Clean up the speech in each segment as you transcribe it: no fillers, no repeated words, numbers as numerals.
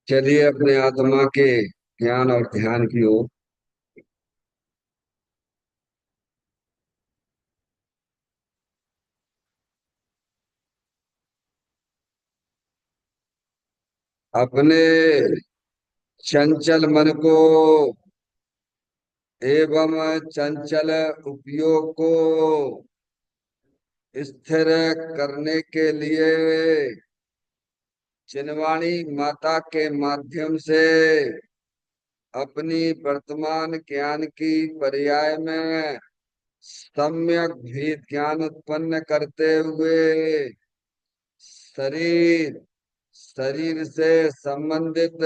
चलिए अपने आत्मा के ज्ञान और ध्यान की ओर। अपने चंचल मन को एवं चंचल उपयोग को स्थिर करने के लिए चिन्वाणी माता के माध्यम से अपनी वर्तमान ज्ञान की पर्याय में सम्यक भी ज्ञान उत्पन्न करते हुए शरीर शरीर से संबंधित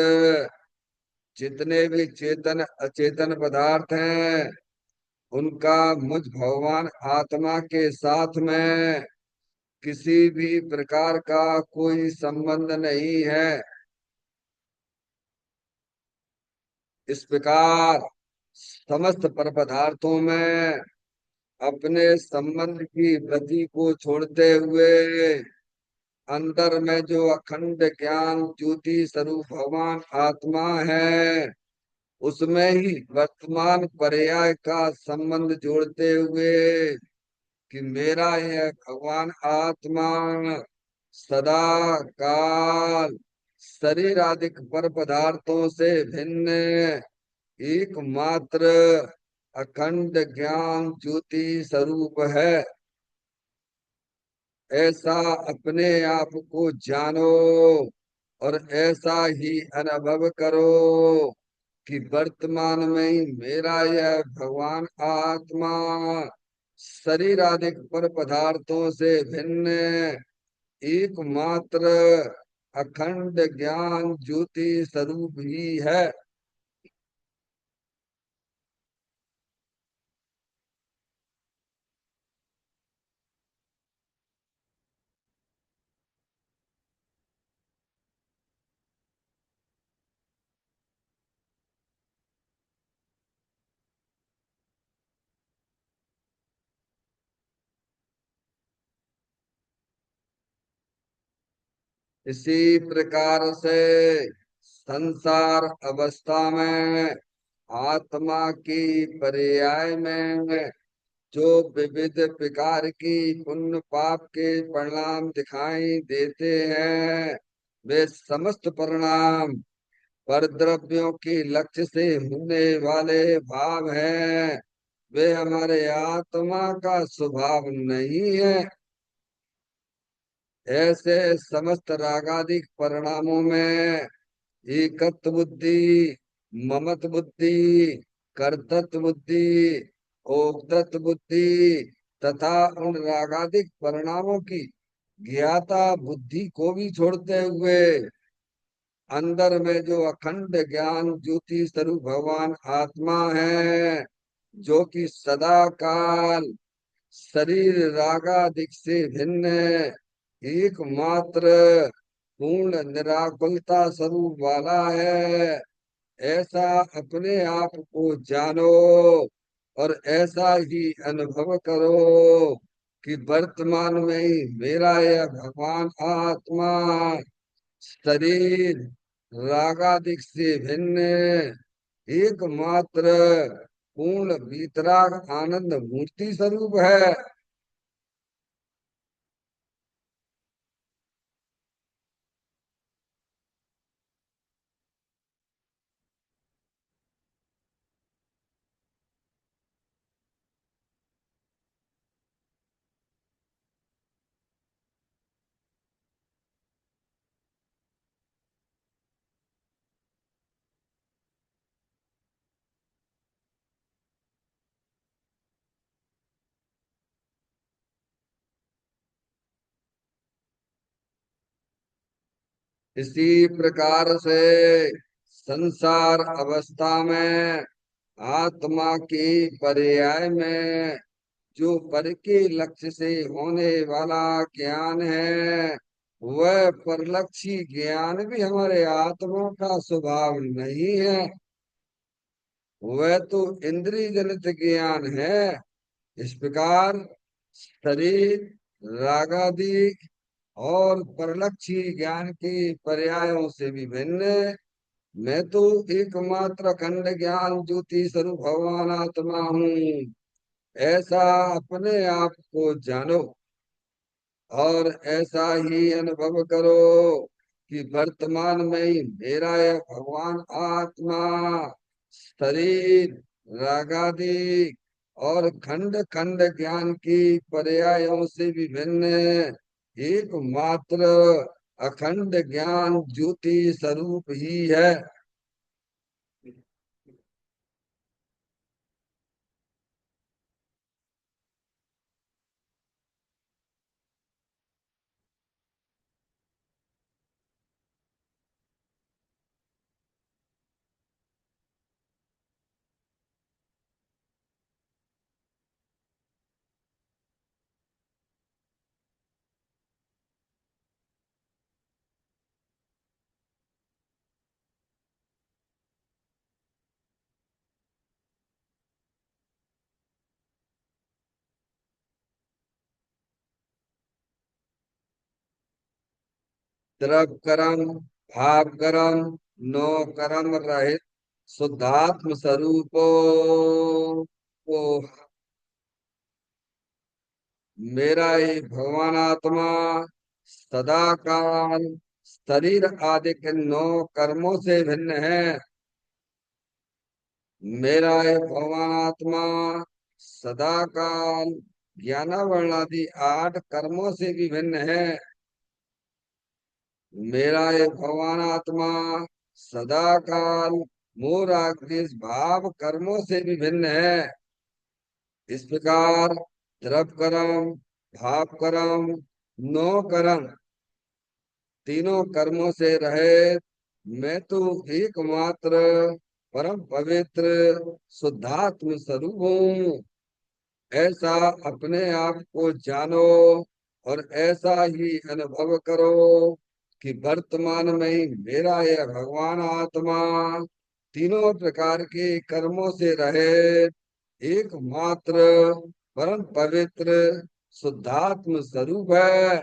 जितने भी चेतन अचेतन पदार्थ हैं उनका मुझ भगवान आत्मा के साथ में किसी भी प्रकार का कोई संबंध नहीं है। इस प्रकार समस्त पर पदार्थों में अपने संबंध की वृत्ति को छोड़ते हुए अंदर में जो अखंड ज्ञान ज्योति स्वरूप भगवान आत्मा है उसमें ही वर्तमान पर्याय का संबंध जोड़ते हुए कि मेरा यह भगवान आत्मा सदा काल शरीर आदि पर पदार्थों से भिन्न एकमात्र अखंड ज्ञान ज्योति स्वरूप है। ऐसा अपने आप को जानो और ऐसा ही अनुभव करो कि वर्तमान में ही मेरा यह भगवान आत्मा शरीर आदि पर पदार्थों से भिन्न एकमात्र अखंड ज्ञान ज्योति स्वरूप ही है। इसी प्रकार से संसार अवस्था में आत्मा की पर्याय में जो विविध प्रकार की पुण्य पाप के परिणाम दिखाई देते हैं वे समस्त परिणाम पर द्रव्यों के लक्ष्य से होने वाले भाव हैं। वे हमारे आत्मा का स्वभाव नहीं है। ऐसे समस्त रागादिक परिणामों में एकत्व बुद्धि, ममत्व बुद्धि, कर्तृत्व बुद्धि, भोक्तृत्व बुद्धि तथा उन रागादिक परिणामों की ज्ञाता बुद्धि को भी छोड़ते हुए अंदर में जो अखंड ज्ञान ज्योति स्वरूप भगवान आत्मा है जो कि सदा काल शरीर रागादिक से भिन्न एकमात्र पूर्ण निराकुलता स्वरूप वाला है। ऐसा अपने आप को जानो और ऐसा ही अनुभव करो कि वर्तमान में ही मेरा यह भगवान आत्मा शरीर रागादिक से भिन्न एकमात्र पूर्ण वीतराग आनंद मूर्ति स्वरूप है। इसी प्रकार से संसार अवस्था में आत्मा की पर्याय में जो पर के लक्ष्य से होने वाला ज्ञान है वह परलक्षी ज्ञान भी हमारे आत्मा का स्वभाव नहीं है। वह तो इंद्रिय जनित ज्ञान है। इस प्रकार शरीर रागादि और परलक्षी ज्ञान के पर्यायों से भी भिन्न मैं तो एकमात्र अखंड ज्ञान ज्योति स्वरूप भगवान आत्मा हूँ। ऐसा अपने आप को जानो और ऐसा ही अनुभव करो कि वर्तमान में ही मेरा यह भगवान आत्मा शरीर रागादि और खंड खंड ज्ञान की पर्यायों से विभिन्न एकमात्र अखंड ज्ञान ज्योति स्वरूप ही है। द्रव कर्म भाव कर्म नो कर्म रहित शुद्धात्म स्वरूपो वो मेरा ही भगवान आत्मा सदा काल शरीर आदि के नौ कर्मों से भिन्न है। मेरा ही भगवान आत्मा सदा काल ज्ञानावरण आदि आठ कर्मों से भी भिन्न है। मेरा ये भगवान आत्मा सदा काल मोर आग्निश भाव कर्मों से भी भिन्न है। इस प्रकार द्रव कर्म भाव कर्म नो कर्म तीनों कर्मों से रहे मैं तो एकमात्र परम पवित्र शुद्धात्म स्वरूप हूँ। ऐसा अपने आप को जानो और ऐसा ही अनुभव करो कि वर्तमान में ही मेरा यह भगवान आत्मा तीनों प्रकार के कर्मों से रहित एकमात्र परम पवित्र शुद्धात्म स्वरूप है।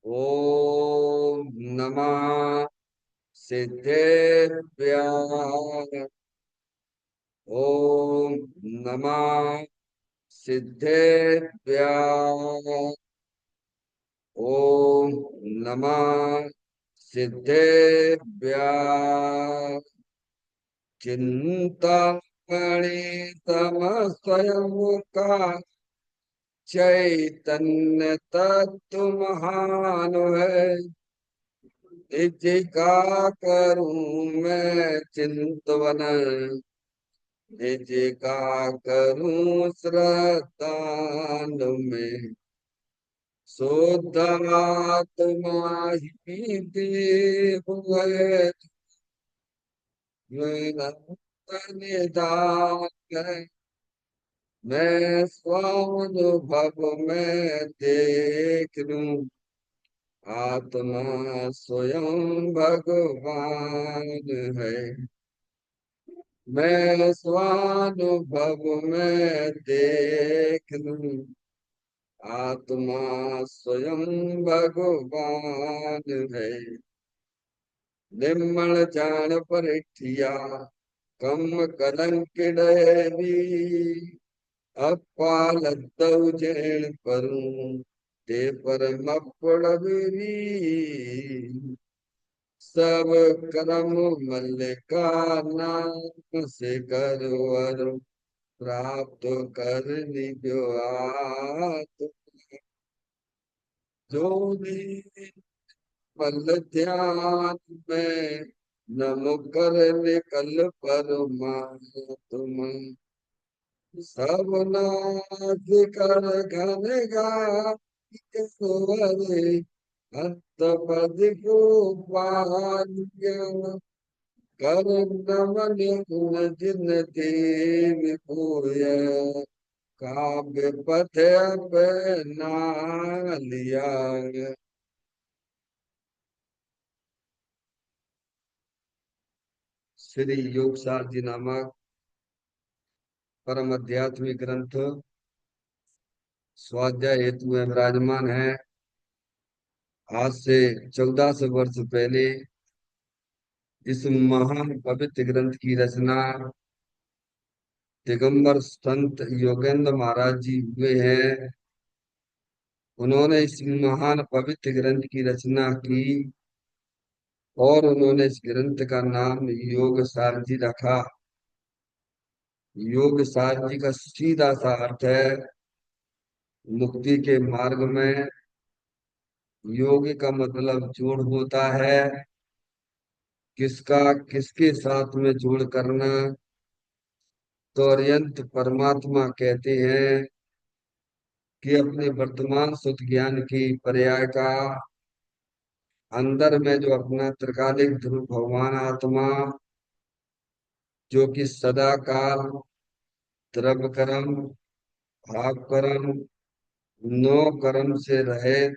ओम नमः सिद्धेभ्यः। ओम नमः सिद्धेभ्यः। ओम नमः सिद्धेभ्यः। चिंतामणि तम स्वयं का चैतन्य तत्व महान है। निज का करूं मैं चिंतवन निज का करूं श्रद्धान में शुद्धात्मा ही देव है। निदान है मैं स्वानुभव में देख लूं आत्मा स्वयं भगवान है। मैं स्वानुभव में देख लूं आत्मा स्वयं भगवान है। निर्मल जान परिठिया कम कलंक डैवी अपालतौ जैन करूं ते पर मपड़बरी सब कर्म मल का नाम से करवर प्राप्त कर लियो आत्म जो भी पल ध्यान में नम कर निकल परमात्मा सब नाथ कर घन गारे अंत पद को पाया कर नमन गुण जिन देव कोय काव्य पथ अपना लिया। श्री योगसार जी नामक परम आध्यात्मिक ग्रंथ स्वाध्याय हेतु में विराजमान है। आज से 1400 वर्ष पहले इस महान पवित्र ग्रंथ की रचना दिगंबर संत योगेंद्र महाराज जी हुए हैं। उन्होंने इस महान पवित्र ग्रंथ की रचना की और उन्होंने इस ग्रंथ का नाम योग सार जी रखा। योग सार जी का सीधा सा अर्थ है मुक्ति के मार्ग में योग का मतलब जोड़ होता है। किसका किसके साथ में जोड़ करना। तो अर्यंत परमात्मा कहते हैं कि अपने वर्तमान सुख ज्ञान की पर्याय का अंदर में जो अपना त्रिकालिक ध्रुव भगवान आत्मा जो कि सदा काल द्रव्य कर्म भाव कर्म नौ कर्म से रहित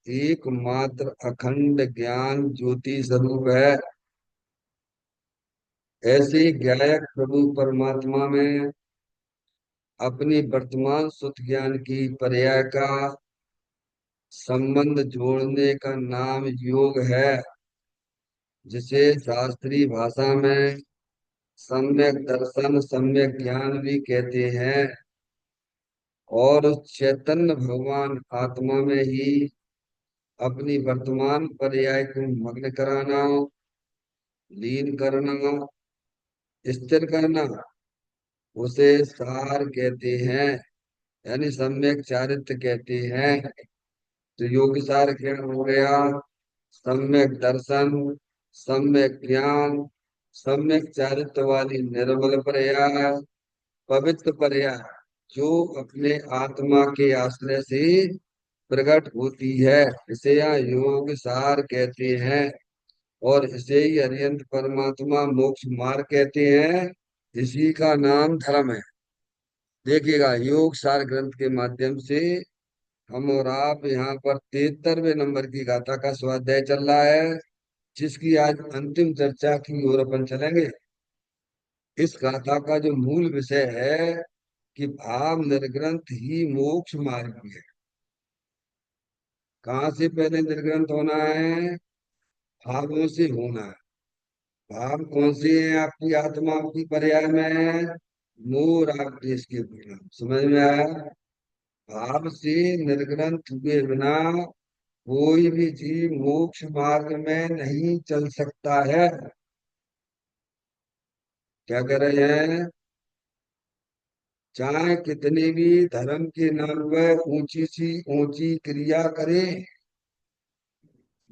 एकमात्र अखंड ज्ञान ज्योति स्वरूप है। ऐसे ही गायक प्रभु परमात्मा में अपनी वर्तमान सुख ज्ञान की पर्याय का संबंध जोड़ने का नाम योग है, जिसे शास्त्रीय भाषा में सम्यक दर्शन सम्यक ज्ञान भी कहते हैं। और उस चैतन्य भगवान आत्मा में ही अपनी वर्तमान पर्याय को मग्न कराना लीन करना स्थिर करना उसे सार कहते हैं, यानी सम्यक चारित्र कहते हैं। तो योग सार क्या हो गया। सम्यक दर्शन सम्यक ज्ञान सम्यक चारित्र वाली निर्मल पर्याय पवित्र पर्याय जो अपने आत्मा के आश्रय से प्रकट होती है, इसे यहाँ योग सार कहते हैं। और इसे ही अरिहंत परमात्मा मोक्ष मार्ग कहते हैं। इसी का नाम धर्म है। देखिएगा योग सार ग्रंथ के माध्यम से हम और आप यहाँ पर 73वें नंबर की गाथा का स्वाध्याय चल रहा है, जिसकी आज अंतिम चर्चा की ओर अपन चलेंगे। इस गाथा का जो मूल विषय है कि भाव निर्ग्रंथ ही मोक्ष मार्ग है। कहाँ से पहले निर्ग्रंथ होना है। भावों से होना है। भाव कौन से हैं आपकी आत्मा की पर्याय में। मोर आप देश के परिणाम समझ में आया। भाव से निर्ग्रंथ हुए बिना कोई भी जीव मोक्ष मार्ग में नहीं चल सकता है। क्या कर रहे हैं। चाहे कितनी भी धर्म के नाम पर ऊंची सी ऊंची क्रिया करे,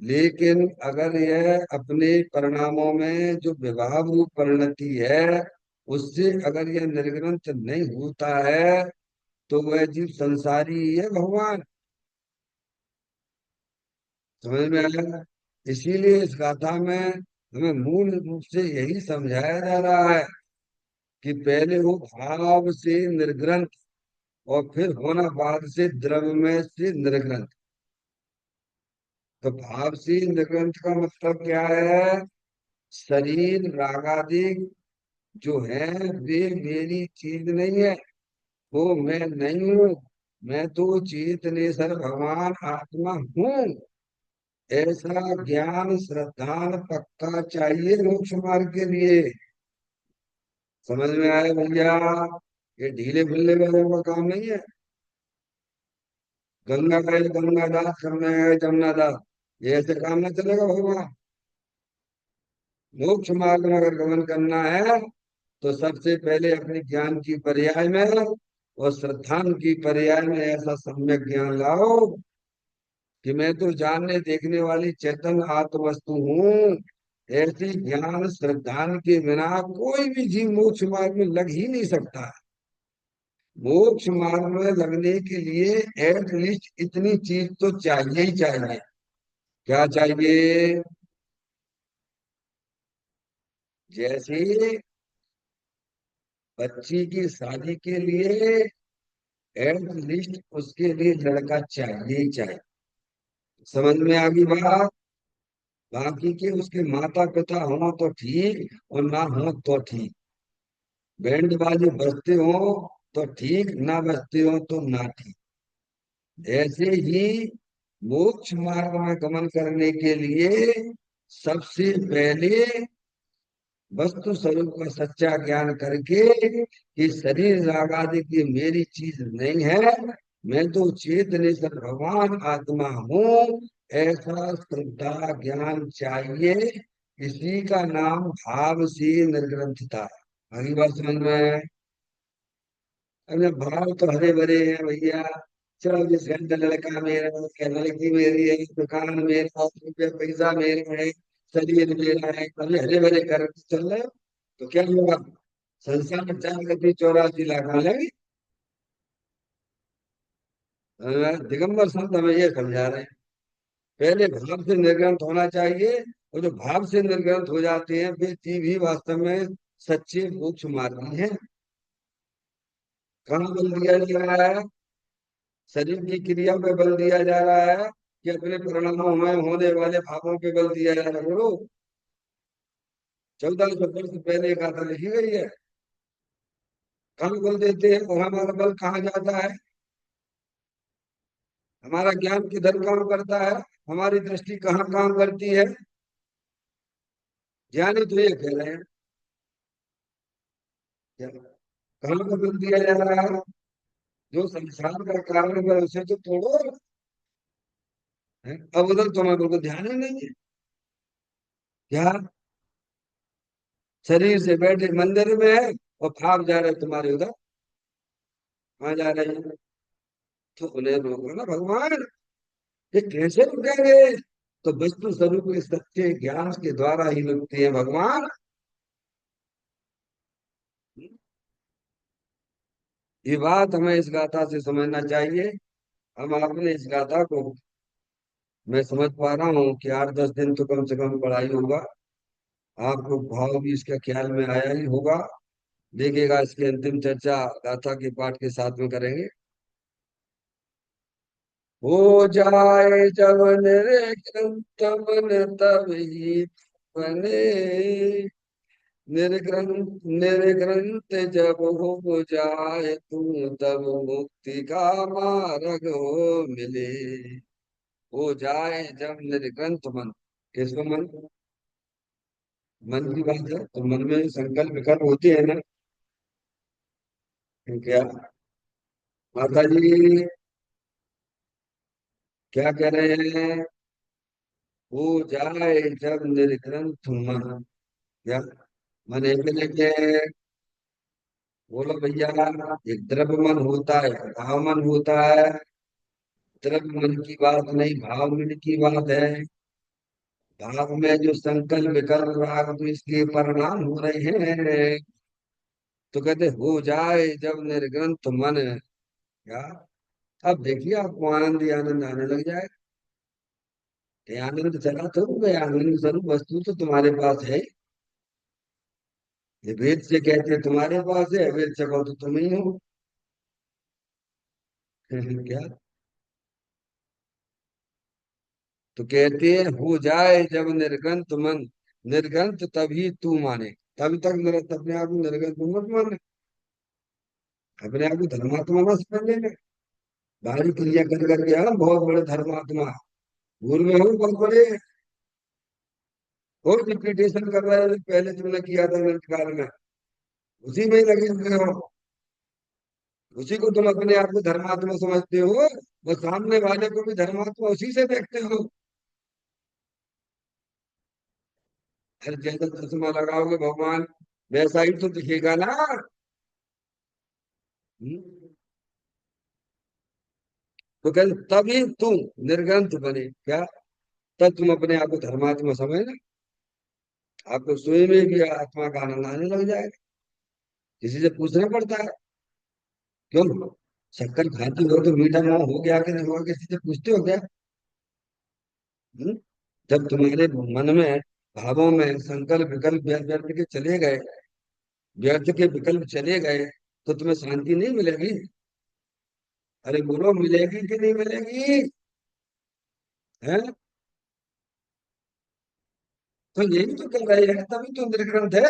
लेकिन अगर यह अपने परिणामों में जो विवाह रूप परिणति है उससे अगर यह निर्ग्रंथ नहीं होता है तो वह जीव संसारी ही है भगवान। समझ में आया। इसीलिए इस गाथा में हमें मूल रूप से यही समझाया जा रहा है कि पहले हो भाव से निर्ग्रंथ और फिर होना बाद से द्रव्य में से निर्ग्रंथ। तो भाव से निर्ग्रंथ का मतलब क्या है। शरीर रागादिक जो है वे मेरी चीज नहीं है। वो मैं नहीं हूँ। मैं तो चेतनेश्वर भगवान आत्मा हूँ। ऐसा ज्ञान श्रद्धान पक्का चाहिए मोक्ष मार्ग के लिए। समझ में आया भैया। ये ढीले ढुल्ले वालों का काम नहीं है। गंगा गए गंगा दास करने गए जमुना दास, ये ऐसे काम ना चलेगा भगवान। मोक्ष मार्ग में अगर गमन करना है तो सबसे पहले अपने ज्ञान की पर्याय में और श्रद्धान की पर्याय में ऐसा सम्यक ज्ञान लाओ कि मैं तो जानने देखने वाली चेतन आत्म वस्तु हूँ। ऐसी ज्ञान श्रद्धान के बिना कोई भी जीव मोक्ष मार्ग में लग ही नहीं सकता। मोक्ष मार्ग में लगने के लिए एटलीस्ट इतनी चीज तो चाहिए ही चाहिए। क्या चाहिए? जैसे बच्ची की शादी के लिए एटलीस्ट उसके लिए लड़का चाहिए ही चाहिए। समझ में आ गई बात? बाकी के उसके माता पिता हो तो ठीक, और ना हो तो ठीक। बैंड बाजे बजते हो तो ठीक, ना बजते हो तो ना ठीक। ऐसे ही मोक्ष मार्ग में गमन करने के लिए सबसे पहले वस्तु स्वरूप का सच्चा ज्ञान करके कि शरीर राग आदि की मेरी चीज नहीं है, मैं तो चेतनेश्वर भगवान आत्मा हूँ, ऐसा श्रद्धा ज्ञान चाहिए। इसी का नाम भाव से निर्ग्रंथता है। अगली बात समझ में है? अरे भाव तो हरे भरे हैं भैया। 24 घंटे लड़का मेरा है, लड़की मेरी है, दुकान मेरा, रुपया पैसा मेरा है, शरीर मेरा है, अभी हरे भरे कर चल रहे हो। तो क्या होगा? संसार में 4 कोटी 84 लाख मिलेंगे। दिगंबर संत हमें ये समझा रहे हैं, पहले भाव से निर्ग्रंथ होना चाहिए। और जो भाव से निर्ग्रंथ हो जाते हैं वे भी वास्तव में सच्चे मोक्ष मार्गी हैं। कहाँ बल दिया जा रहा है? शरीर की क्रिया पे बल दिया जा रहा है कि अपने परिणामों में होने वाले भावों पे बल दिया जा रहा है? बोलो। 1400 वर्ष पहले एक गाथा लिखी गई है। कहाँ बल देते हैं और हमारा बल कहाँ जाता है? हमारा ज्ञान किधर काम करता है? हमारी दृष्टि कहाँ काम करती है? ज्ञानी तो ये कह रहे हैं। क्या कहाँ पर बल दिया जा रहा है? जो संसार का कारण है उसे तो तोड़ो है। अब उधर तुम्हें बिल्कुल ध्यान ही नहीं है। क्या शरीर से बैठे मंदिर में है और भाव जा रहे तुम्हारे उधर? कहाँ जा रहे हैं? तो उन्हें रोको ना भगवान। ये कैसे रुकेंगे? तो वस्तु स्वरूप के सच्चे ज्ञान के द्वारा ही रुकते हैं भगवान। ये बात हमें इस गाथा से समझना चाहिए। हम आपने इस गाथा को, मैं समझ पा रहा हूँ कि 8-10 दिन तो कम से कम पढ़ाई होगा। आपको भाव भी इसका ख्याल में आया ही होगा। देखिएगा इसकी अंतिम चर्चा गाथा के पाठ के साथ में करेंगे। हो जाए जब निर्ग्रंथ मन तब ही बने, निर्ग्रंथ निर्ग्रंथ जब हो जाए तू, तब मुक्ति का मार्ग हो मिले। हो जाए जब निर्ग्रंथ मन। किसको मन? मन की बात है तो मन में संकल्प विकल्प होते हैं ना। क्या माता जी क्या कह रहे हैं? हो जाए जब निर्ग्रंथ मन। क्या मन एक लेके? बोलो भैया। एक द्रव्य मन होता है, भाव मन होता है। द्रव्य मन की बात नहीं, भाव मन की बात है। भाव में जो संकल्प विकल्प राग तो इसके परिणाम हो रहे हैं। तो कहते हो जाए जब निर्ग्रंथ मन। क्या? अब देखिए आपको आनंद ही आनंद आने लग जाए। ये आनंद चला तो गए, आनंद स्वरूप वस्तु तो तुम्हारे पास है। ये वेद से कहते हैं तुम्हारे पास है, वेद से कहो तो तुम ही हो। क्या? तो कहते हैं हो जाए जब निर्गंत मन, निर्गंत तभी तू माने। तब तक अपने आप को निर्गंत मत माने। अपने आप को धर्मात्मा मत समझ लेना। बाहरी क्रिया कर करके हम बहुत बड़े धर्मात्मा भूल में हो बहुत बड़े। और रिपीटेशन कर रहे हो जो पहले तुमने किया था अनंत काल में, उसी में ही लगे हुए हो। उसी को तुम अपने आप को धर्मात्मा समझते हो, और सामने वाले को भी धर्मात्मा उसी से देखते हो। हर जैसा चश्मा लगाओगे भगवान वैसा ही तो दिखेगा ना। हम्म? तो कहते तभी तुम निर्ग्रंथ बने। क्या? तब तुम अपने आप को धर्मात्मा समझना। आपको स्वयं में भी आत्मा का आनंद आने लग जाएगा। किसी से पूछना पड़ता है? क्यों? शक्कर खाती हो तो मीठा मुंह हो गया कि नहीं हुआ, किसी से पूछते हो क्या? हम्म? जब तुम्हारे मन में, भावों में संकल्प विकल्प व्यर्थ व्यर्थ के चले गए, व्यर्थ के विकल्प चले गए, तो तुम्हें शांति नहीं मिलेगी। अरे बोलो, मिलेगी कि नहीं मिलेगी? है? तो यही तो कर रही है, तभी तो निर्ग्रंथ है।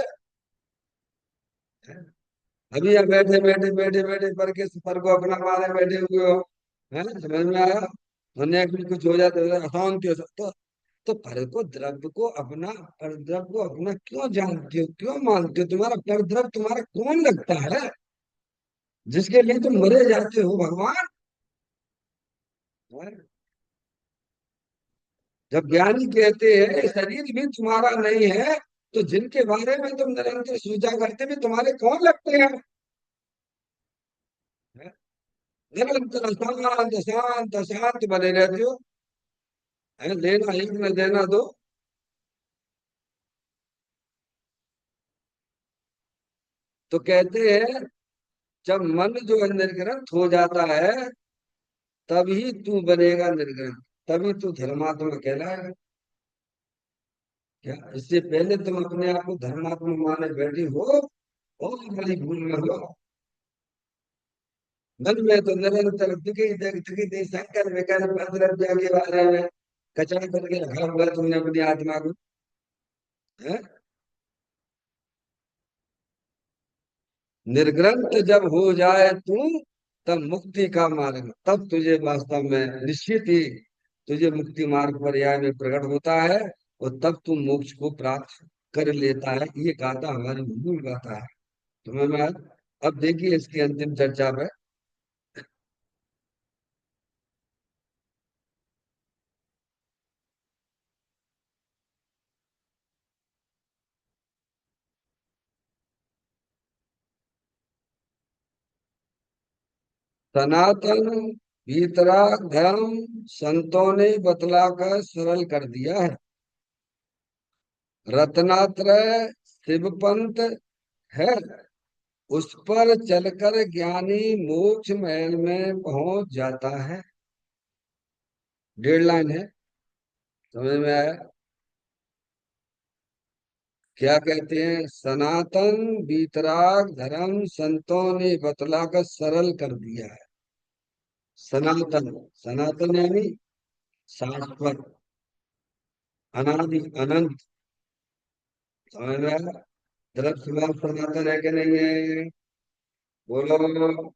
अभी यहाँ बैठे बैठे बैठे बैठे पर के पर को अपना मारे बैठे हुए हो। है, समझ में आया? दुनिया के कुछ हो जाता है अशांति हो तो पर को द्रव्य को अपना, पर द्रव्य को अपना क्यों जानते हो, क्यों मानते हो? तुम्हारा पर द्रव्य तुम्हारा कौन लगता है, जिसके लिए तुम मरे जाते हो भगवान? है? जब ज्ञानी कहते हैं कि शरीर भी तुम्हारा नहीं है, तो जिनके बारे में तुम निरंतर सोचा करते भी तुम्हारे कौन लगते हैं? है? निरंतर शांत शांत शांत बने रहते हो। है, लेना एक न देना दो। तो कहते हैं, जब मन जो है निर्ग्रंथ हो जाता है, तभी तू बनेगा निर्ग्रंथ, तभी तू धर्मात्मा कहलाएगा। क्या इससे पहले तुम अपने आप को धर्मात्मा माने बैठी हो, और बड़ी भूल में हो। मन में तो निरंतर दिखी शंकर विकर द्रव्य के बारे में कचरा करके रखा हुआ है तुमने अपनी आत्मा को। है? निर्ग्रंथ जब हो जाए तू, तब मुक्ति का मार्ग, तब तुझे वास्तव में निश्चित ही तुझे मुक्ति मार्ग पर्याय में प्रकट होता है, और तब तू मोक्ष को प्राप्त कर लेता है। ये गाथा हमारी मूल गाथा है। तुम्हें मैं अब देखिए इसकी अंतिम चर्चा पे। सनातन वीतराग धर्म संतों ने बतलाकर सरल कर दिया है। रत्नात्रय शिव पंथ है, उस पर चलकर ज्ञानी मोक्ष महल में पहुंच जाता है। 1.5 लाइन है। समझ में आया? क्या कहते हैं? सनातन वीतराग धर्म संतों ने बतलाकर सरल कर दिया है। सनातन, सनातन यानी शाश्वत, अनादि अनंत। समझ में आया? धर्म स्वभाव सनातन है कि नहीं है? बोलो।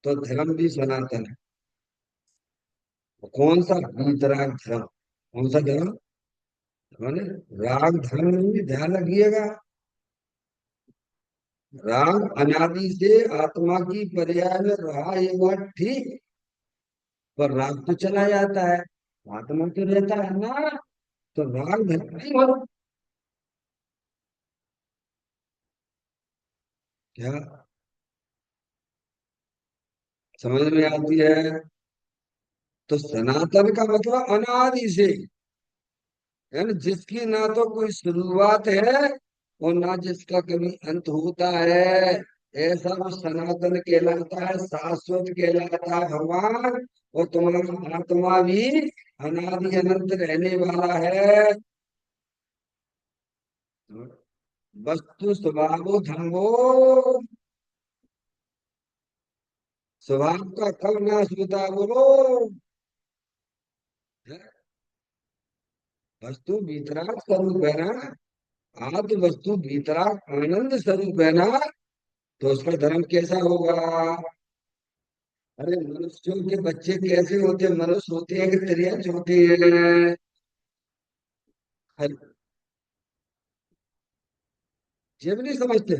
तो धर्म भी सनातन है। कौन सा? वीतराग धर्म। कौन सा धर्म? मैंने राग धर्म में ध्यान रखिएगा। राग अनादि से आत्मा की पर्याय में रहा, ये बात ठीक। पर राग तो चला जाता है, आत्मा तो रहता है ना। तो राग धर्म नहीं हो। क्या समझ में आती है? तो सनातन का मतलब अनादि से, है ना, जिसकी ना तो कोई शुरुआत है और ना जिसका कभी अंत होता है। ऐसा वो सनातन कहलाता है, शाश्वत कहलाता है भगवान। और तुम्हारा आत्मा भी अनादि अनंत रहने वाला है। वस्तु स्वभावो धर्मो, स्वभाव का कब नाश होता है बोलो? वस्तु वितराग स्वरूप है ना। आदि वस्तु वितराग आनंद स्वरूप है ना। तो उसका धर्म कैसा होगा? अरे मनुष्यों के बच्चे कैसे होते हैं? मनुष्य होते हैं कि तिरछे होते हैं? अरे, ये भी नहीं समझते।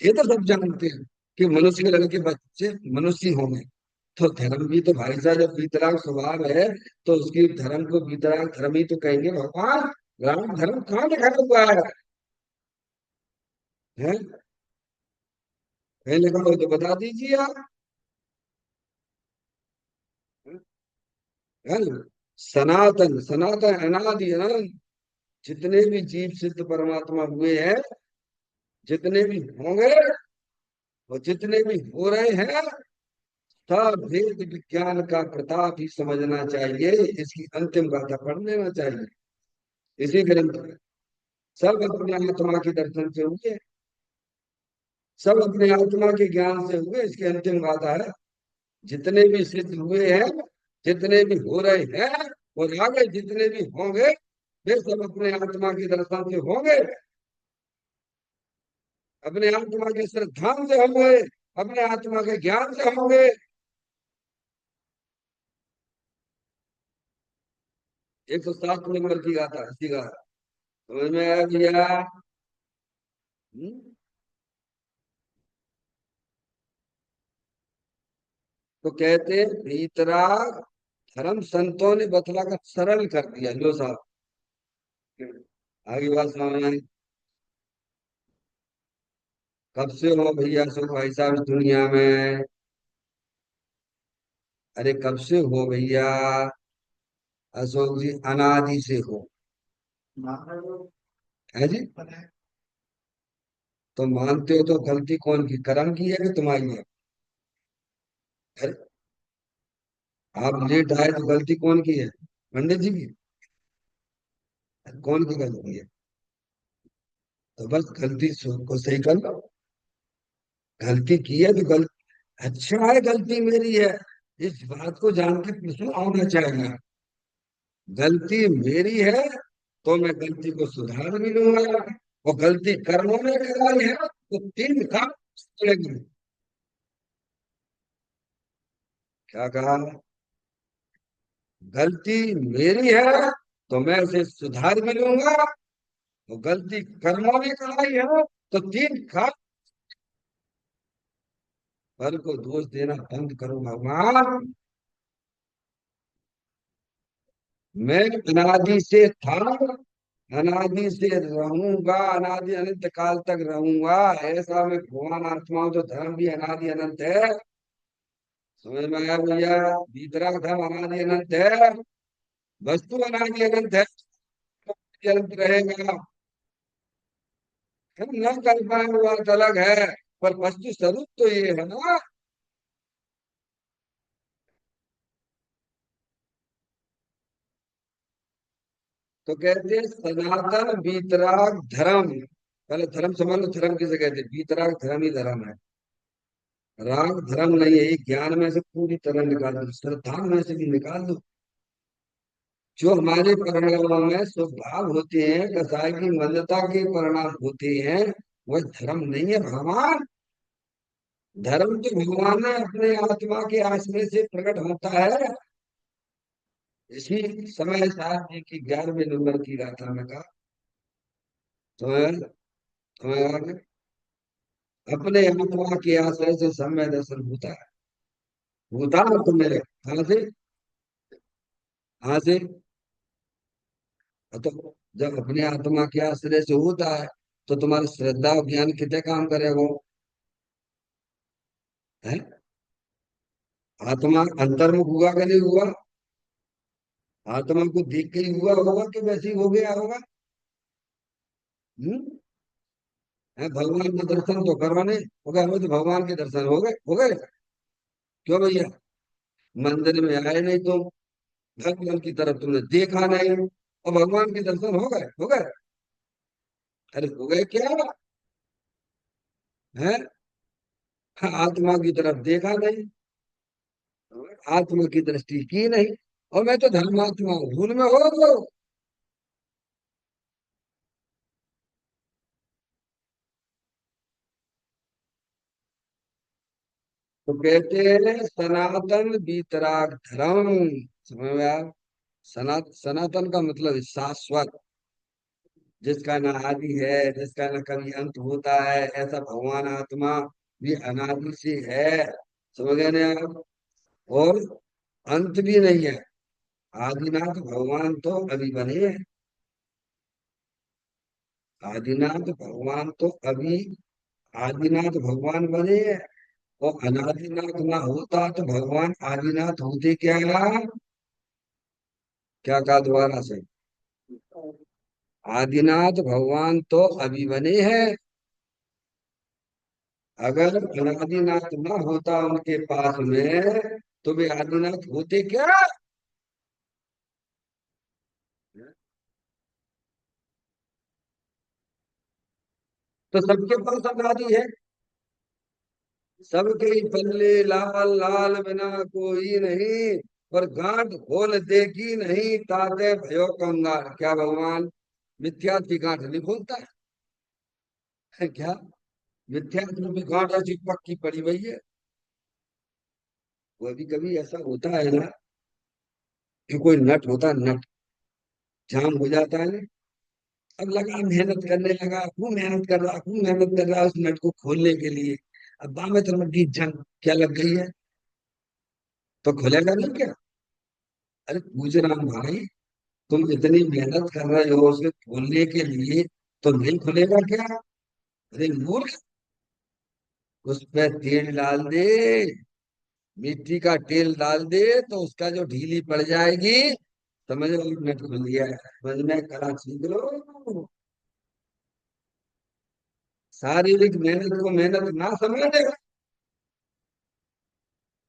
ये तो सब जानते हैं कि मनुष्य के लड़के बच्चे मनुष्य ही होंगे। तो धर्म भी तो भाई साहब जब वितराग स्वभाव है, तो उसकी धर्म को वितराग धर्म ही तो कहेंगे भगवान। राम धर्म कहाँ लिखा हुआ है? कहीं लिखा हो तो बता दीजिए आप। है ना? सनातन, सनातन अनादि अनंत, जितने भी जीव सिद्ध परमात्मा हुए हैं, जितने भी होंगे, और जितने भी हो रहे हैं सब वेद विज्ञान का प्रताप ही समझना चाहिए। इसकी अंतिम गाथा पढ़ लेना चाहिए इसी ग्रंथ में। सब अपने आत्मा के दर्शन से हुए, सब अपने आत्मा के ज्ञान से हुए, इसकी अंतिम गाथा है। जितने भी सिद्ध हुए हैं, जितने भी हो रहे हैं और आगे जितने भी होंगे, वे सब अपने आत्मा के दर्शन से होंगे, अपने आत्मा के श्रद्धा से होंगे, अपने आत्मा के ज्ञान से होंगे। 107 नंबर की गाथा, इसी का समझ में आया भैया? हम्म? तो कहते हैं भीतराग धर्म संतों ने बतला कर सरल कर दिया। लो साहब, आगे बात समझ में आई? कब से हो भैया सो भाई साहब इस दुनिया में? अरे कब से हो भैया अशोक जी? अनादि से हो। है जी? तो मानते हो तो गलती कौन की, करम की है कि तुम्हारी है? अरे आप लेट आए तो गलती कौन की है? पंडित जी की? कौन की गलती है? तो बस को सही कर लो। गलती की है तो अच्छा है, गलती मेरी है, इस बात को जान के प्रश्न आना चाहिए। गलती मेरी है तो मैं गलती को सुधार भी लूंगा, और गलती कर्मों में कराई है तो 3 काम करेगी। क्या कहा? गलती मेरी है तो मैं उसे सुधार भी लूंगा, और गलती कर्मों में कराई है तो 3 काम। फल को दोष देना बंद करो भगवान। मैं अनादि से था, अनादि से रहूंगा, अनादि अनंत काल तक रहूंगा। ऐसा मैं भगवान आत्मा हूं, तो धर्म भी अनादि अनंत है। समझ में आया भैया? भीतरा धर्म अनादि अनंत है, वस्तु अनादि अनंत है, तो अनंत रहेगा। हम न कर पाए वो बात अलग है, पर वस्तु स्वरूप तो ये है ना। तो कहते हैं सनातन वीतराग धर्म। पहले धर्म समझ लो, धर्म किसे कहते हैं? वीतराग धर्म ही धर्म है, राग धर्म नहीं है। ये ज्ञान में से पूरी तरह निकाल दो, श्रद्धा में से भी निकाल दो। जो हमारे परिणामों में स्वभाव होते हैं, कसाय की मंदता के परिणाम होते हैं, वह धर्म नहीं है भगवान। धर्म तो भगवान ने अपने आत्मा के आश्रय से प्रकट होता है। इसी समय साहब जी की 11वें नंबर की गाथा में कहा, तुम्हें तुम्हें अपने आत्मा के आश्रय से समय दर्शन होता है। होता है तो मेरे कहाँ से? कहाँ से? तो जब अपने आत्मा के आश्रय से होता है, तो तुम्हारी श्रद्धा और ज्ञान कितने काम करेगा? है? आत्मा अंतर्मुख हुआ कि नहीं हुआ? आत्मा को देख के ही हुआ होगा कि वैसे ही हो गया होगा? हम्म? है, भगवान के दर्शन तो करवाने हो गए, हमें तो भगवान के दर्शन हो गए, हो गए। क्यों भैया? मंदिर में आए नहीं तुम, भगवान की तरफ तुमने देखा नहीं, और भगवान के दर्शन हो गए, हो गए। अरे हो गए क्या? है? आत्मा की तरफ देखा नहीं, आत्मा की दृष्टि की नहीं, और मैं तो धर्मात्मा हूँ, भूल में हो गए। तो कहते हैं सनातन बीतराग धर्म। समझ में आया? सनातन का मतलब है शाश्वत, जिसका न आदि है, जिसका न कभी अंत होता है, ऐसा भगवान आत्मा भी अनादि से है। समझ गए ना आप? और अंत भी नहीं है। आदिनाथ भगवान तो अभी बने हैं, आदिनाथ भगवान तो अभी, आदिनाथ भगवान बने हैं। और अनादिनाथ ना होता तो भगवान आदिनाथ होते क्या? क्या कहा दोबारा से? आदिनाथ भगवान तो अभी बने हैं, अगर अनादिनाथ ना होता उनके पास में तो वे आदिनाथ होते क्या। तो सबके पास अनादि है। सबके ही पल्ले लाल लाल बिना कोई नहीं। पर गांठ खोल देखी नहीं ताते भयो कंगाल। क्या भगवान मिथ्यात्व की गांठ नहीं खोलता है क्या। मिथ्यात्व की गांठ ऐसी पक्की पड़ी हुई है। वो भी कभी ऐसा होता है ना कि कोई नट होता है, नट जाम हो जाता है ना। अब लगा मेहनत करने लगा, खूब मेहनत कर रहा, खूब मेहनत कर रहा उस नट को खोलने के लिए। अब बामें तरफ की जंग क्या लग गई है, तो खुलेगा नहीं क्या। अरे पूछ रहा हूँ भाई, तुम इतनी मेहनत कर रहे हो उसे खोलने के लिए, तो नहीं खुलेगा क्या। अरे मूर्ख, उस पे तेल डाल दे, मिट्टी का तेल डाल दे तो उसका जो ढीली पड़ जाएगी, समझ लो नट खुल गया है। समझ में कला सीख लो। शारीरिक मेहनत को मेहनत ना समझे,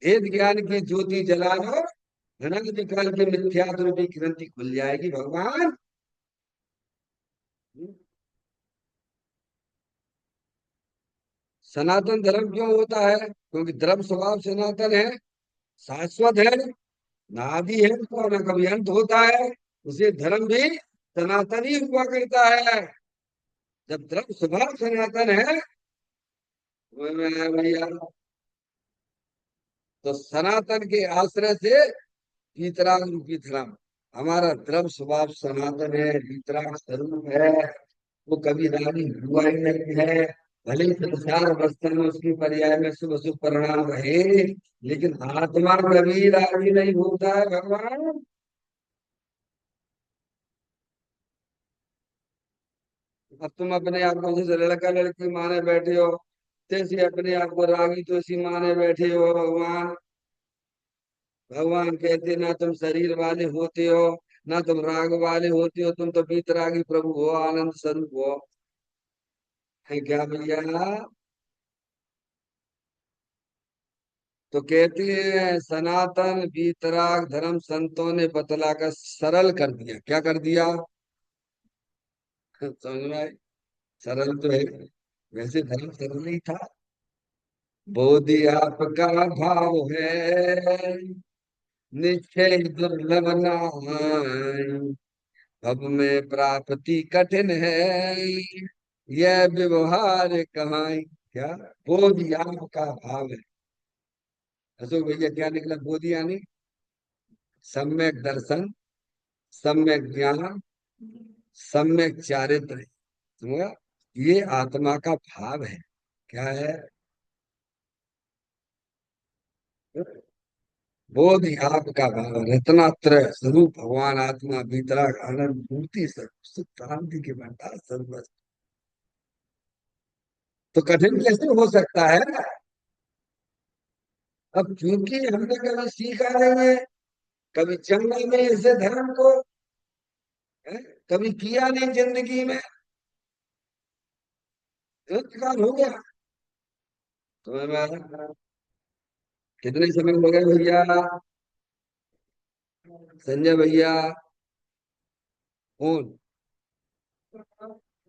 वेद ज्ञान की ज्योति जला लो, अनंत काल की मिथ्यात्व रूपी ग्रंथि खुल जाएगी भगवान। सनातन धर्म क्यों होता है, क्योंकि धर्म स्वभाव सनातन है, शाश्वत है, नादि है, तो न कभी अंत होता है। उसे धर्म भी सनातन ही हुआ करता है। जब धर्म स्वभाव सनातन है भैया, तो सनातन के आश्रय से वीतराग रूपी धर्म, हमारा धर्म स्वभाव सनातन है, वीतराग स्वरूप है। वो कभी रानी हुआ ही नहीं है। भले ही संसार अवस्था में उसकी पर्याय में शुभ शुभ परिणाम रहे, लेकिन आत्मा कभी राजी नहीं होता है भगवान। अब तुम अपने आप को जैसे लड़का लड़की माने बैठे हो, जैसे अपने आप को रागी तो इसी माने बैठे हो भगवान। भगवान कहते ना तुम शरीर वाले होते हो, ना तुम राग वाले होते हो, तुम तो वीतरागी प्रभु हो, आनंद स्वरूप हो। है क्या भैया। तो कहती है सनातन वीतराग धर्म संतों ने बतलाकर सरल कर दिया। क्या कर दिया, समझ में आए? सरल तो है, वैसे धर्म सरल नहीं था। बोधि आपका भाव है, निश्चय दुर्लभ नाई, अब में प्राप्ति कठिन है, यह व्यवहार कमाई। क्या बोधि आपका भाव है। अशोक भैया क्या निकला बोधि यानी सम्यक दर्शन, सम्यक ज्ञान, सम्यक चारित्र। समझा? ये आत्मा का भाव है। क्या है, बोध ही आपका भाव, रत्नात्रय स्वरूप भगवान आत्मा भीतरा आनंद मूर्ति सब सुख शांति के भंडार सर्व। तो कठिन कैसे हो सकता है। अब क्योंकि हमने कभी सीखा नहीं है, कभी जंगल में इसे धर्म को है, कभी किया नहीं जिंदगी में, इंतकाल हो गया। तो मैं कितने समय हो गए भैया, संजय भैया। कौन,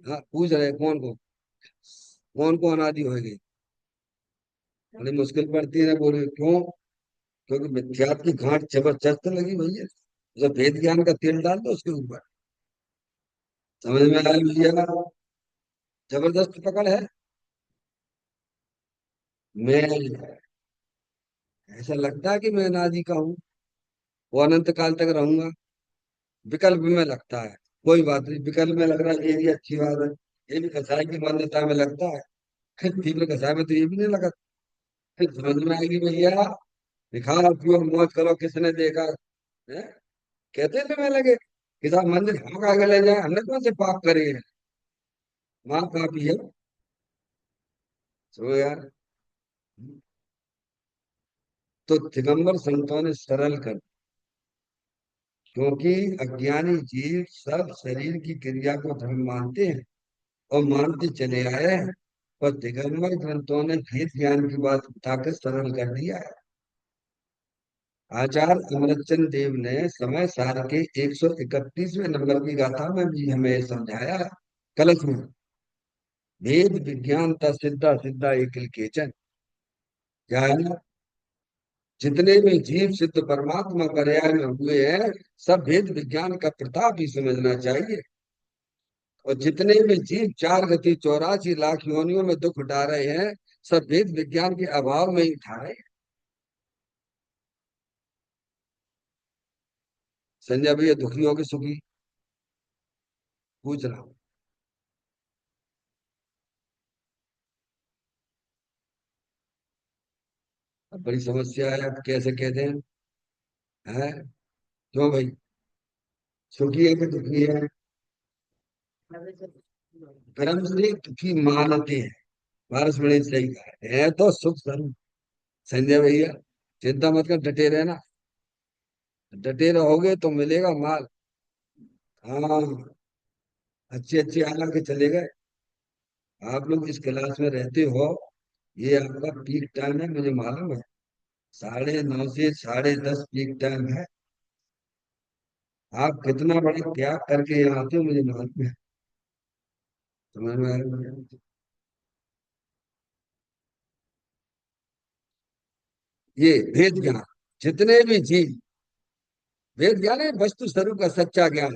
हाँ पूछ रहे कौन को, कौन को अनादि हो गई। बड़ी मुश्किल पड़ती है ना, बोले क्यों, क्योंकि मिथ्यात्व की गांठ जबरदस्त लगी भैया। जब वेद ज्ञान का तेल डाल दो उसके ऊपर, समझ में आया भैया। जबरदस्त पकड़ है। मैं, ऐसा लगता है कि मैं अनादि का हूँ, वो अनंत काल तक रहूंगा। विकल्प में लगता है, कोई बात नहीं, विकल्प में लग रहा है ये भी अच्छी बात है। ये भी कसाई की मान्यता में लगता है, तीव्र कसाई में तो ये भी नहीं लगा। फिर समझ में आएगी भैया। दिखाओ पियो मौज करो, किसने देखा है? कहते थे मैं लगे किताब मंदिर हम आगे ले जाए, हमने कौन से पाप करे हैं। वहां पापी है। सो यार, तो दिगंबर संतों ने सरल कर, क्योंकि अज्ञानी जीव सब शरीर की क्रिया को धर्म मानते हैं और मानते चले आए हैं, और दिगंबर ग्रंथों ने भेद ज्ञान की बात बताकर सरल कर दिया है। आचार्य अमरचंद देव ने समय सार के 131वें नंबर की गाथा में भी हमें समझाया, कलश में, भेद विज्ञान ता सिद्धा सिद्धा एकल केचन। क्या है ना, जितने भी जीव सिद्ध परमात्मा पर्याय में हुए हैं, सब भेद विज्ञान का प्रताप ही समझना चाहिए। और जितने भी जीव 4 गति 84 लाख योनियों में दुख उठा रहे हैं, सब भेद विज्ञान के अभाव में ही उठा रहे हैं। संजय भैया दुखी हो के सुखी, पूछ रहा हूँ। अब बड़ी समस्या है, अब कैसे कहते हैं? हैं? क्यों भाई, सुखी है कि दुखी है? कर्म से दुखी मानते हैं, पारस बड़े सही कहा है तो सुख स्वरूप। संजय भैया चिंता मत कर, डटे रहना, डटे रहोगे तो मिलेगा माल। हाँ, अच्छे अच्छे आला के चले गए। आप लोग इस क्लास में रहते हो, ये आपका पीक टाइम है, मुझे मालूम है। 9:30 से 10:30 पीक टाइम है। आप कितना बड़ा त्याग करके यहाँ आते हो, मुझे मालूम है। समझ में आ रहा है? ये भेद ज्ञान, जितने भी जीव, वेद ज्ञान है वस्तु स्वरूप का सच्चा ज्ञान।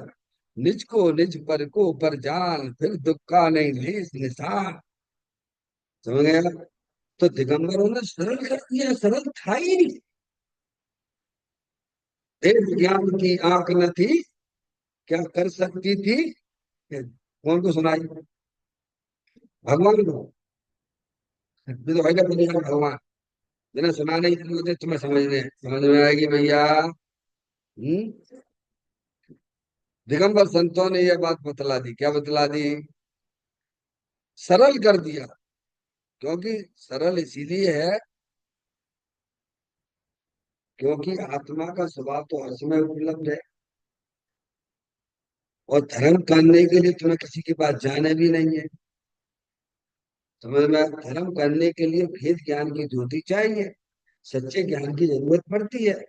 निज को निज पर को पर जान, फिर दुख का नहीं लेस निशान। समझ गया? तो दिगंबरों ने सरल कर दिया, सरल था ही नहीं। वेद ज्ञान की आंख न थी, क्या कर सकती थी? कौन को सुनाई? भगवान को। ये तो भैया बोलेगा भगवान, जिन्हें सुनाने की जरूरत है तुम्हें समझ में आएगी भैया। दिगंबर संतों ने यह बात बतला दी, क्या बतला दी? सरल कर दिया। क्योंकि सरल इसीलिए है क्योंकि आत्मा का स्वभाव तो हर समय उपलब्ध है। और धर्म करने के लिए तुम्हें किसी के पास जाना भी नहीं है। समझ में आया? धर्म करने के लिए भेद ज्ञान की ज्योति चाहिए, सच्चे ज्ञान की जरूरत पड़ती है।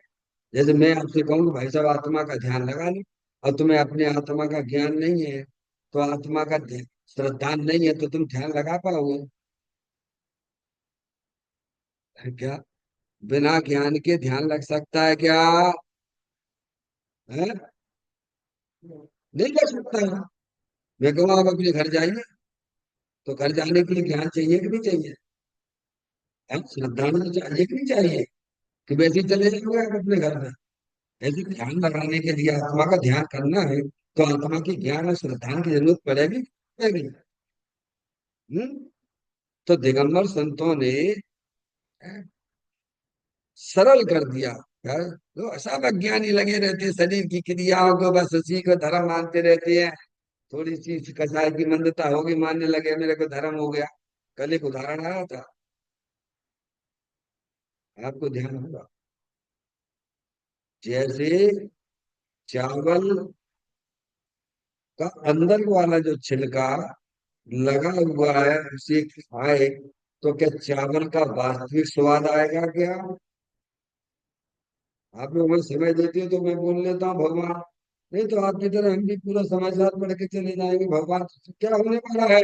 जैसे मैं आपसे कहूँ कि भाई साहब आत्मा का ध्यान लगा लो, और तुम्हें अपने आत्मा का ज्ञान नहीं है, तो आत्मा का श्रद्धा नहीं है, तो तुम ध्यान लगा पाओगे क्या? बिना ज्ञान के ध्यान लग सकता है क्या? है? नहीं लग सकता है। मैं कहूँ आप अपने घर जाइए, तो घर जाने के लिए ज्ञान चाहिए कि नहीं चाहिए? हम श्रद्धा में चाहिए कि नहीं चाहिए? कि वैसे ही चले जाओगे आप अपने घर में? ऐसे ध्यान लगाने के लिए, आत्मा का ध्यान करना है, तो आत्मा की ज्ञान और श्रद्धा की जरूरत पड़ेगी पड़ेगी। हम्म? तो दिगंबर संतों ने सरल कर दिया यार। तो सब अज्ञानी लगे रहते हैं, शरीर की क्रियाओं को बस उसी को धर्म मानते रहते हैं। थोड़ी सी कसाय की मंदता होगी, मानने लगे मेरे को धर्म हो गया। कल एक उदाहरण आया था, आपको ध्यान होगा। जैसे चावल का अंदर वाला जो छिलका लगा हुआ है, उसे खाए तो क्या चावल का वास्तविक स्वाद आएगा क्या? आप लोग मुझे समय देते हो तो मैं बोल लेता हूँ भगवान, नहीं तो आपकी तरह हम भी पूरा समाचार पढ़ के चले जाएंगे भगवान से क्या होने वाला है।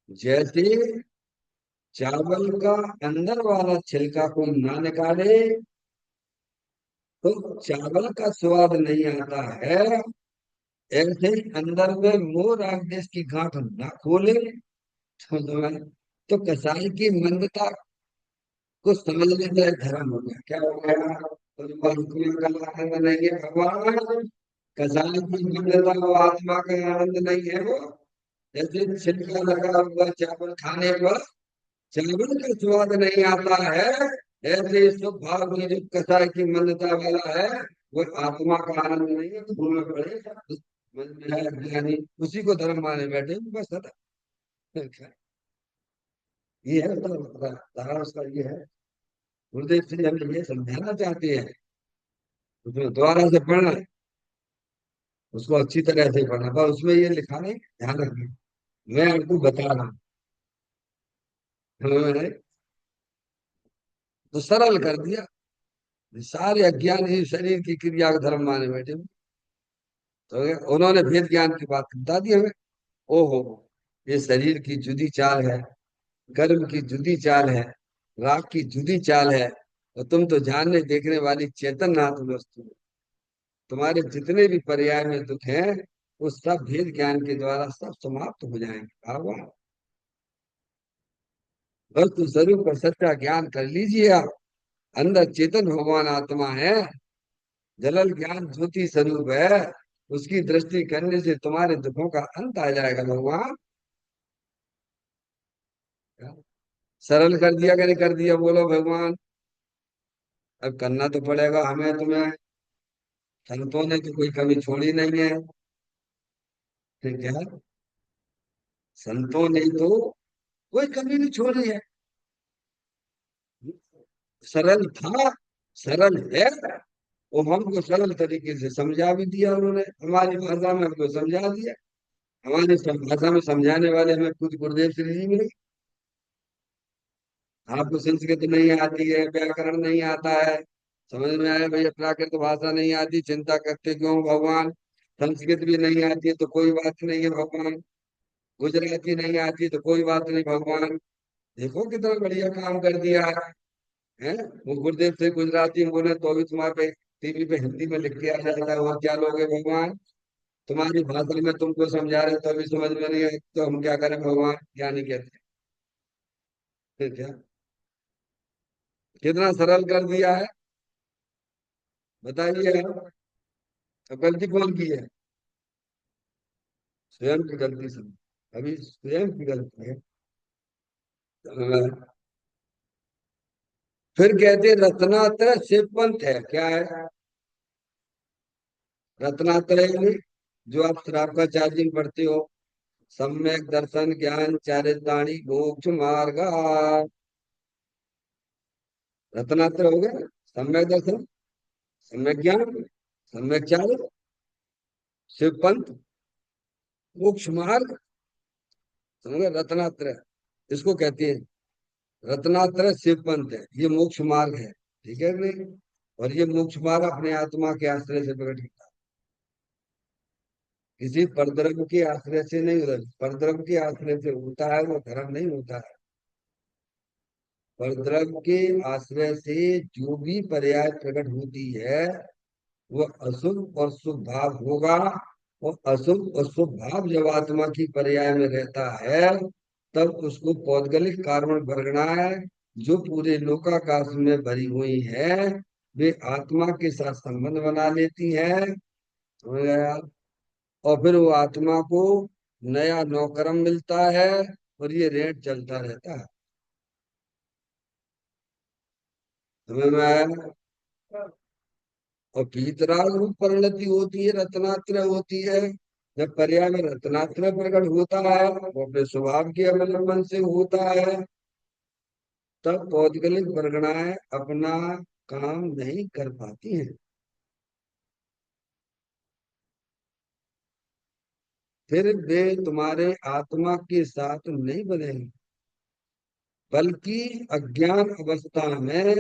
जैसे चावल का अंदर वाला छिलका को ना निकाले तो चावल का स्वाद नहीं आता है, ऐसे ही अंदर में मोर आदेश की गांठ ना खोले तो कसाई की मंदता को समझ लेते हैं धर्म हो गया। क्या हो गया? तो भगवान का आनंद नहीं है भगवान, कसाई की मंदता वो आत्मा का आनंद नहीं है वो। जैसे छिलका लगा हुआ चावल खाने पर चावल का स्वाद नहीं आता है, ऐसे सुख भाव में जो कसाई की मंदता वाला है, वो आत्मा का आनंद नहीं है, तो भूल में पड़ेगा। मन में है ज्ञानी, उसी को धर्म माने बैठे बस सदा। ये है उसका धारा, उसका ये है। गुरुदेव श्री हमें ये समझाना चाहते हैं, उसमें दोबारा से पढ़ना है। उसको अच्छी तरह से पढ़ना, पर उसमें ये लिखा नहीं, ध्यान रखना, मैं आपको बता रहा हूँ। तो सरल कर दिया, सारे अज्ञान ही शरीर की क्रिया का धर्म माने बैठे हुए। तो उन्होंने भेद ज्ञान की बात बता दी हमें। ओहो, ये शरीर की जुदी चाल है, कर्म की जुदी चाल है, राग की जुदी चाल है, और तुम तो जानने देखने वाली चेतन नाथ वस्तु हो। तुम्हारे जितने भी पर्याय में दुख हैं, वो सब भेद ज्ञान के द्वारा सब समाप्त हो जाएंगे। वाह, बस तो स्वरूप का सच्चा ज्ञान कर लीजिए आप। अंदर चेतन भगवान आत्मा है, जलल ज्ञान ज्योति स्वरूप है। उसकी दृष्टि करने से तुम्हारे दुखों का अंत आ जाएगा भगवान। सरल कर दिया कि नहीं कर दिया, बोलो भगवान। अब करना तो पड़ेगा हमें तुम्हें, संतों ने तो कोई कमी छोड़ी नहीं है। ठीक है, संतों ने तो कोई कमी नहीं छोड़ी है। सरल था, सरल है, वो हमको सरल तरीके से समझा भी दिया उन्होंने, हमारी भाषा में हमको समझा दिया। हमारी भाषा में समझाने वाले हमें खुद गुरुदेव श्री जी मिले। आपको संस्कृत नहीं आती है, व्याकरण नहीं आता है, समझ में आया भैया, प्राकृत भाषा नहीं आती, चिंता करते क्यों भगवान। संस्कृत भी नहीं आती है तो कोई बात नहीं है भगवान, गुजराती नहीं आती तो कोई बात नहीं भगवान। देखो कितना बढ़िया काम कर दिया है। हैं? वो गुरुदेव से गुजराती में बोले तो भी तुम्हारे पे टीवी पे हिंदी में लिख के आ जाता है, और क्या लोगे भगवान। तुम्हारी भाषा में तुमको समझा रहे तो भी समझ में नहीं है, तो हम क्या करें भगवान, क्या नहीं कहते। ठीक है, कितना सरल कर दिया है, बताइए आप। अब गलती कौन की है? स्वयं की गलती से, अभी स्वयं की गलती है। अ, फिर कहते रत्नात्रय शिव पंथ है, क्या है रत्नात्रय में? जो आप श्राप का चार्जिंग पढ़ते हो, सम्यक दर्शन ज्ञान चारिताणी मोक्ष मार्ग, रत्नात्रय हो गया। सम्यक दर्शन, सम्यक ज्ञान, सम्यक चारित, शिव पंथ, मोक्ष मार्ग। समझ गए, रत्नात्रय इसको कहते हैं। रत्नात्रय शिव पंथ है, ये मोक्ष मार्ग है। ठीक है कि नहीं? और ये मोक्ष मार्ग अपने आत्मा के आश्रय से प्रकट होता है, किसी परद्रव्य के आश्रय से नहीं होता। परद्रव्य के आश्रय से होता है वो धर्म नहीं होता है। परद्रव्य के आश्रय से जो भी पर्याय प्रकट होती है, वो अशुभ और शुभ भाव होगा। और अशुभ और शुभ भाव जब आत्मा की पर्याय में रहता है, तब उसको पौद्गलिक कार्बन वर्गणाएं, जो पूरे लोकाकाश में भरी हुई है, वे आत्मा के साथ संबंध बना लेती हैं। समझ गया? और फिर वो आत्मा को नया नौकरम मिलता है, और ये रेट चलता रहता है। समझ में आया? और पीतराग रूप परिणति होती है, रत्नात्रय होती है। जब पर्याय में रत्नात्रय प्रकट होता है, वो अपने स्वभाव के अवलंबन से होता है, तब पौद्गलिक वर्गणाएं अपना काम नहीं कर पाती हैं। फिर वे तुम्हारे आत्मा के साथ नहीं बनेंगे, बल्कि अज्ञान अवस्था में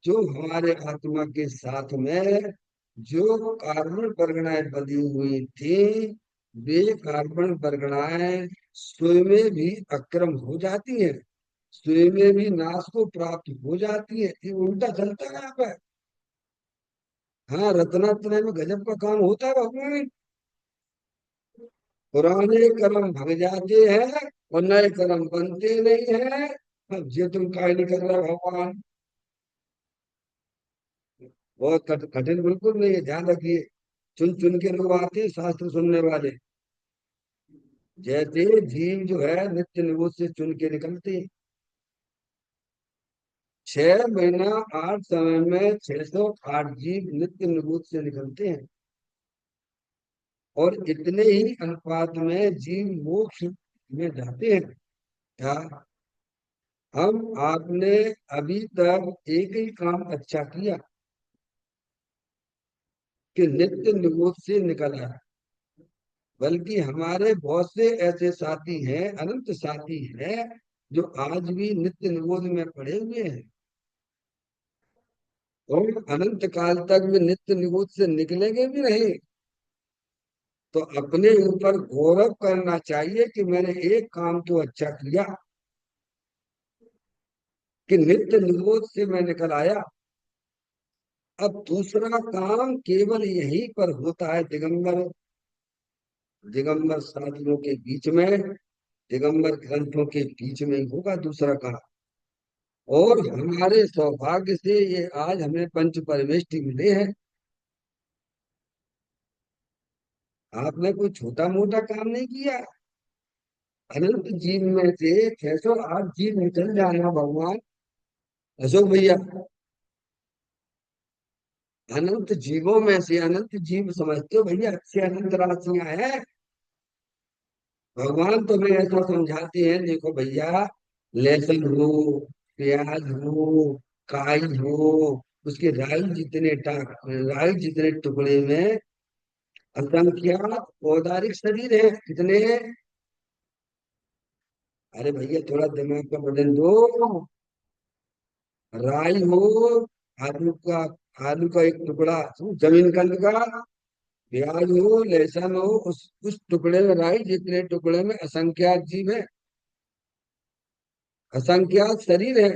जो हमारे आत्मा के साथ में जो कार्बन परगणाएं बनी हुई थी, वे कार्बन परगणाएं स्वयं में भी अक्रम हो जाती हैं, स्वयं में भी नाश को प्राप्त हो जाती है। ये उल्टा चलता है यहाँ पे। हाँ, रत्नात्रय में गजब का काम होता है भगवान। पुराने कर्म भग जाते हैं और नए कर्म बनते नहीं है। अब ये तुम काय नहीं कर रहे भगवान। बहुत कठिन बिल्कुल नहीं है, ध्यान रखिए। चुन चुन के लोग आते हैं शास्त्र सुनने वाले। जैसे जीव जो है नित्य निवृत्त से चुन के निकलते हैं। 6 महीना 8 समय में 608 जीव नित्य निवृत्त से निकलते हैं, और इतने ही अनुपात में जीव मोक्ष में जाते हैं। क्या हम आपने अभी तक एक ही काम अच्छा किया कि नित्य निवृत्त से निकल आया। बल्कि हमारे बहुत से ऐसे साथी हैं, अनंत साथी हैं, जो आज भी नित्य निरोध में पड़े हुए हैं और अनंत काल तक वे नित्य निरोध से निकलेंगे भी नहीं। तो अपने ऊपर गौरव करना चाहिए कि मैंने एक काम तो अच्छा किया कि नित्य निरोध से मैं निकल आया। अब दूसरा काम केवल यहीं पर होता है, दिगंबर दिगंबर साधुओं के बीच में, दिगंबर ग्रंथों के बीच में ही होगा दूसरा काम। और हमारे सौभाग्य से ये आज हमें पंच परमेष्टि मिले हैं। आपने कोई छोटा मोटा काम नहीं किया। अनंत जीव में से 608 जीव निकल जाना भगवान। अशोक भैया, अनंत जीवों में से अनंत जीव समझते हो भैया, अच्छे अनंत राशियां हैं। भगवान तुम्हें ऐसा समझाते हैं, देखो भैया, लहसुन हो, प्याज हो, काई हो, उसके राई जितने टुकड़े में असंख्यात औदारिक शरीर है। कितने? अरे भैया थोड़ा दिमाग का बदल दो। राई हो, आलू का आलू का एक टुकड़ा, जमीन कंद का, प्याज हो, लहसुन हो, उस टुकड़े में राई जितने टुकड़े में असंख्यात जीव है, असंख्यात शरीर है,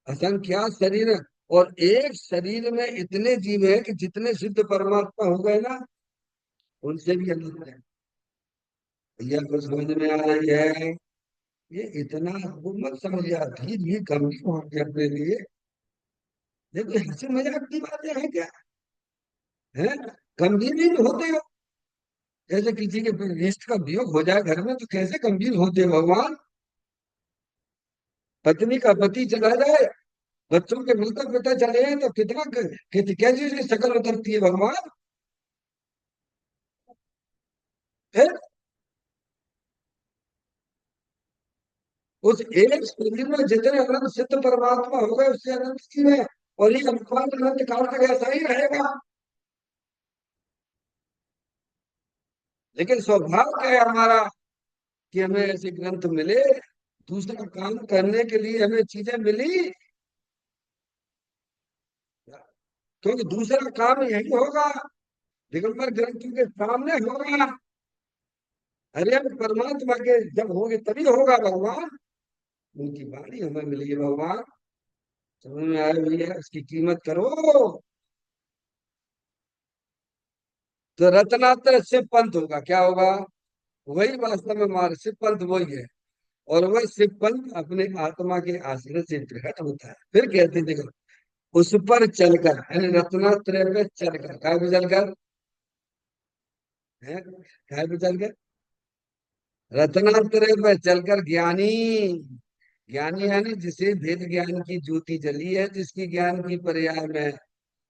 असंख्यात शरीर है। और एक शरीर में इतने जीव है कि जितने शुद्ध परमात्मा हो गए ना, उनसे भी अधिक है। भैया को समझ में आ रही है? ये इतना वो मत समझिए, धीरे धीरे गंभीर हो गया अपने लिए। देखिए हंसी मजाक की बातें हैं क्या? है, गंभीर नहीं होते हो। जैसे किसी के इष्ट का वियोग हो जाए घर में तो कैसे गंभीर होते हो भगवान। पत्नी का पति चला जाए, बच्चों के माता पिता चले जाएं तो कितना कैसी उसकी शक्ल उतरती है भगवान। फिर उस एक शरीर में जितने अनंत सिद्ध परमात्मा हो गए उससे अनंत जीव है। और ये अनुपात अनंत काल तक ऐसा ही रहेगा। लेकिन सौभाग्य है हमारा कि हमें ऐसे ग्रंथ मिले, दूसरा काम करने के लिए हमें चीजें मिली। क्योंकि दूसरा काम यही होगा, दिगंबर ग्रंथों के सामने होगा। अरे हम परमात्मा के जब होंगे तभी होगा भगवान। उनकी वाणी हमें मिली है भगवान। समझ में आया भैया? इसकी कीमत करो। तो रत्नात्र शिव पंथ होगा, क्या होगा? वही वास्तव में मार शिव पंथ वही है। और वह शिव पंथ अपने आत्मा के आश्रय से प्रकट होता है। फिर कहते हैं देखो, उस पर चलकर, यानी रत्नात्रय पे चलकर, काय पे चलकर है, काय पे चलकर, रत्नात्रय पे चलकर ज्ञानी, ज्ञानी यानी जिसे भेद ज्ञान की ज्योति जली है, जिसकी ज्ञान की पर्याय में,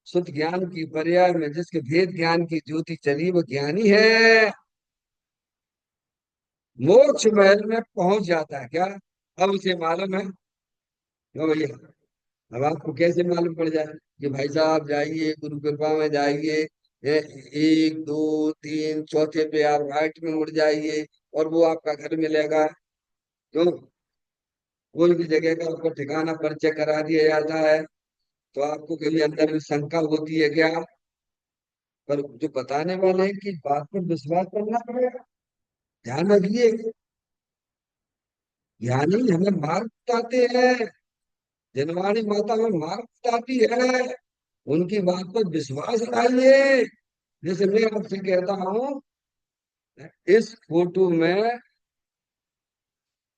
शुद्ध ज्ञान की पर्याय में जिसके भेद ज्ञान की ज्योति चली, वो ज्ञानी है। मोक्ष महल में पहुंच जाता है क्या? अब उसे मालूम है। क्यों भैया? अब आपको कैसे मालूम पड़ जाए कि भाई साहब जाइए, गुरु कृपा में जाइए, एक दो तीन चौथे पे आप राइट में मुड़ जाइए और वो आपका घर मिलेगा? क्यों? कोई भी जगह का आपको ठिकाना परिचय करा दिया जाता है तो आपको कभी अंदर में शंका होती है क्या? पर जो बताने वाले हैं कि बात पर विश्वास करना पड़ेगा। ध्यान रखिए, ज्ञानी हमें मार्ग बताते हैं, जनवाणी माता हमें मार्ग बताती है। उनकी बात पर विश्वास लाइए। जैसे मैं आपसे कहता हूँ, इस फोटो में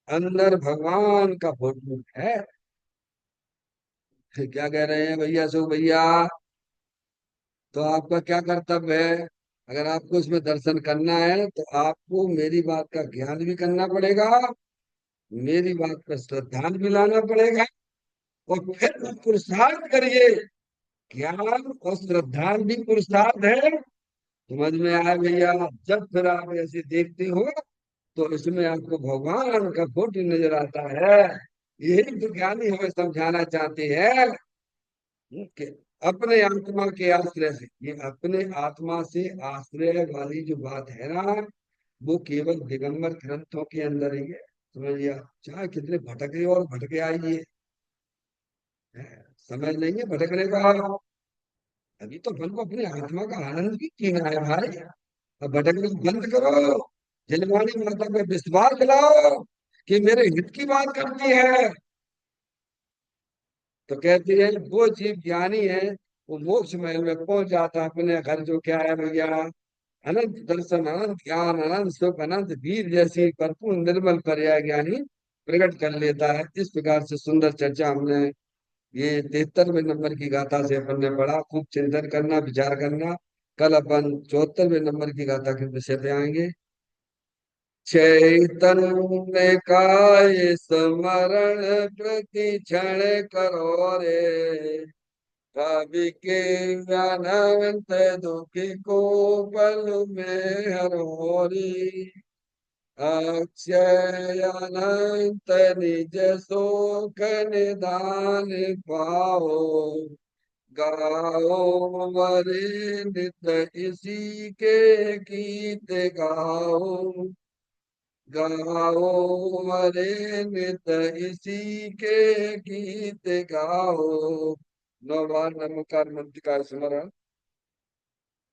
अंदर भगवान का फोटो है। फिर क्या कह रहे हैं भैया, सो भैया, तो आपका क्या कर्तव्य है? अगर आपको इसमें दर्शन करना है तो आपको मेरी बात का ज्ञान भी करना पड़ेगा, मेरी बात पर श्रद्धा भी लाना पड़ेगा, और फिर पुरुषार्थ करिए। ज्ञान और श्रद्धा भी पुरुषार्थ है। समझ में आया भैया? जब फिर आप ऐसे देखते हो तो इसमें आपको भगवान का फोटो नजर आता है। यही तो ज्ञानी हमें समझाना चाहते हैं कि अपने आत्मा के आश्रय से, ये अपने आत्मा से आश्रय वाली जो बात है ना, वो केवल दिगंबर ग्रंथों के अंदर ही है। समझ लिया। चाहे कितने भटके और भटके आइए, समय नहीं है भटकने का। अभी तो अपन को अपनी आत्मा का आनंद भी जीना है भाई। अब भटकना बंद करो। जलवाणी माता पे विश्वास दिलाओ कि मेरे हित की बात करती है। तो कहती है वो जीव ज्ञानी है, वो मोक्ष महल में पहुंच जाता है अपने घर। जो क्या है भैया, अनंत दर्शन, अनंत ज्ञान, अनंत सुख, अनंत वीर जैसी भरपूर निर्मल पर्याय ज्ञानी प्रकट कर लेता है। इस प्रकार से सुंदर चर्चा हमने ये 73वें नंबर की गाथा से अपन ने पढ़ा। खूब चिंतन करना, विचार करना। कल अपन 74वें नंबर की गाथा के विषय पे आएंगे। चैतन्य काय स्मरण प्रति क्षण करो रे, कवि के अनंत दुखी को पल में हरो रे। अक्षय अनंत निज शोक निदान पाओ, गाओ वरे नित इसी के गीत गाओ। गाओ वरे नित इसी के गीत गाओ। नौ बार नमोकार मंत्र का स्मरण।